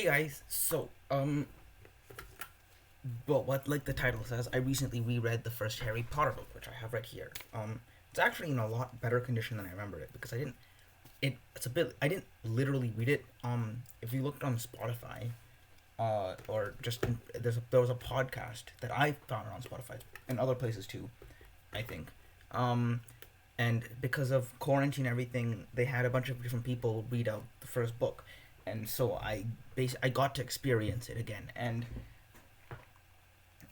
Guys, well, what like the title says, I recently reread the first Harry Potter book, which I have right here. It's actually in a lot better condition than I remembered it because I didn't. It's a bit. I didn't literally read it. If you looked on Spotify, or just there was a podcast that I found on Spotify and other places too, I think. Um, and because of quarantine and everything, they had a bunch of different people read out the first book, and so I got to experience it again. And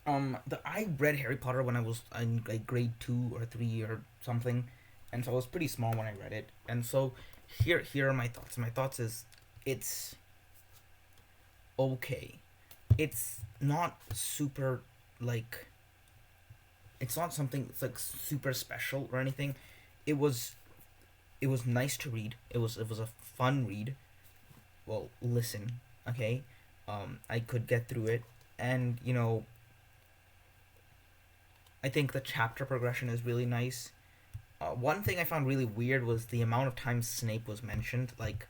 I read Harry Potter when I was in like grade 2 or 3 or something, and so I was pretty small when I read it. And so here are my thoughts. My thoughts is it's okay. It's not super like it's not something it's like super special or anything. It was it was nice to read. It was a fun read. Well, listen, okay. I could get through it, and I think the chapter progression is really nice. One thing I found really weird was the amount of times Snape was mentioned. Like,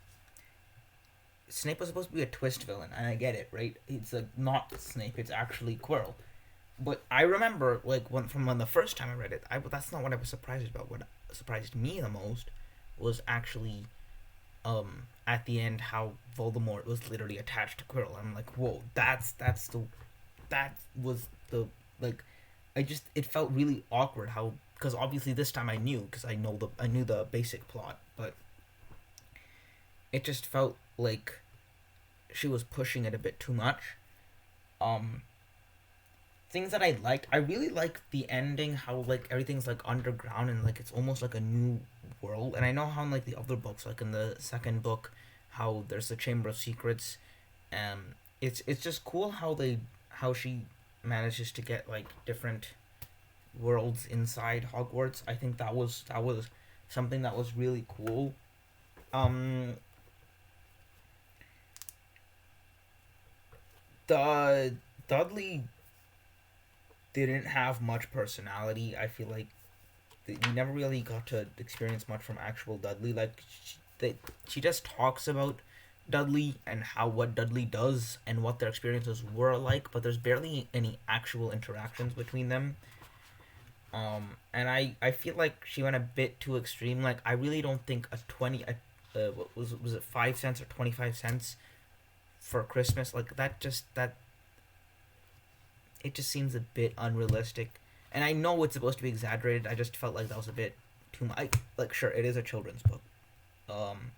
Snape was supposed to be a twist villain, and I get it, right? It's not Snape; it's actually Quirrell. But I remember, like, when the first time I read it, that's not what I was surprised about. What surprised me the most was actually, at the end, how Voldemort was literally attached to Quirrell. I'm like, whoa, that was the like I just it felt really awkward how because obviously this time I knew because I knew the basic plot, but it just felt like she was pushing it a bit too much. Um, Things that I liked, I really like the ending, how like everything's like underground and like it's almost like a new world. And I know how in like the other books, like in the second book, how there's the Chamber of Secrets. It's just cool how she manages to get like different worlds inside Hogwarts. I think that was something that was really cool. Um, the Dudley didn't have much personality. I feel like we never really got to experience much from actual Dudley. Like she just talks about Dudley and how what Dudley does and what their experiences were like, but there's barely any actual interactions between them. And I feel like she went a bit too extreme. Like I really don't think what was it 5 cents or 25 cents for Christmas like that it just seems a bit unrealistic. And I know it's supposed to be exaggerated. I just felt like that was a bit too much. Like sure, it is a children's book. Um,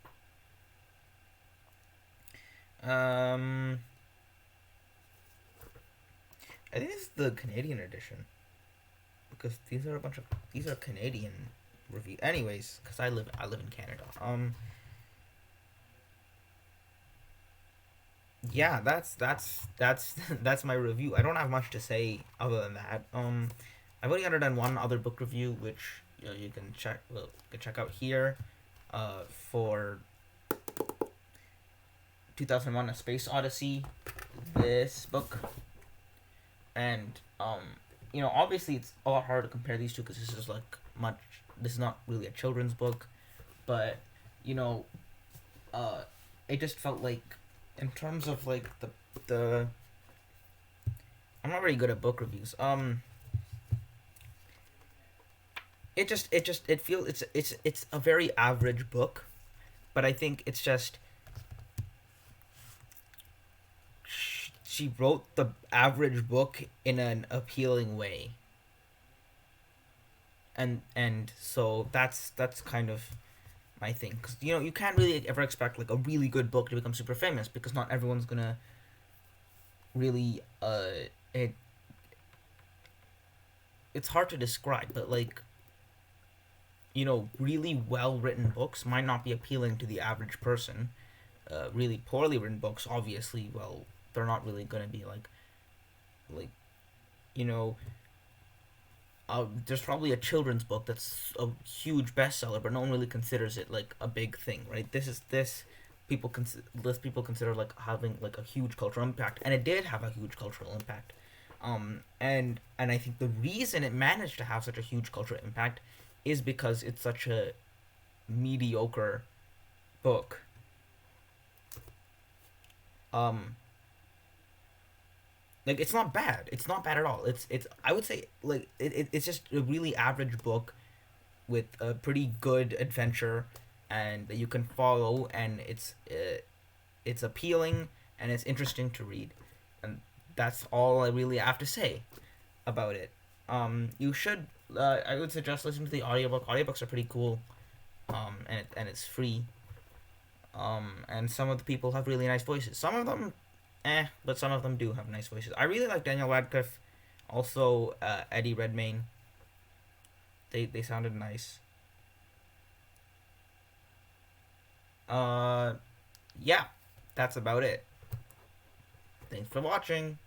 um, I think this is the Canadian edition because these are Canadian review. Anyways, because I live in Canada. Yeah, that's that's my review. I don't have much to say other than that. I've only ever done one other book review, which you can check out here, for 2001: A Space Odyssey. This book, and obviously it's a lot harder to compare these two because this is like much. This is not really a children's book, but you know, uh, it just felt like in terms of like the I'm not very good at book reviews. It feels it's a very average book, but I think it's just she wrote the average book in an appealing way, and so that's kind of my thing because you can't really ever expect like a really good book to become super famous because not everyone's gonna really it it's hard to describe, but like really well written books might not be appealing to the average person. Really poorly written books, obviously, well, they're not really gonna be like you know. There's probably a children's book that's a huge bestseller, but no one really considers it like a big thing, right? This people consider like having like a huge cultural impact, and it did have a huge cultural impact. And I think the reason it managed to have such a huge cultural impact is because it's such a mediocre book. Um, like it's not bad. It's not bad at all. It's I would say like it's just a really average book with a pretty good adventure, and that you can follow, and it's appealing and it's interesting to read, and that's all I really have to say about it. You should. I would suggest listening to the audiobook. Audiobooks are pretty cool. And it's free. And some of the people have really nice voices. Some of them, but some of them do have nice voices. I really like Daniel Radcliffe. Also, Eddie Redmayne. They sounded nice. Uh, yeah, that's about it. Thanks for watching.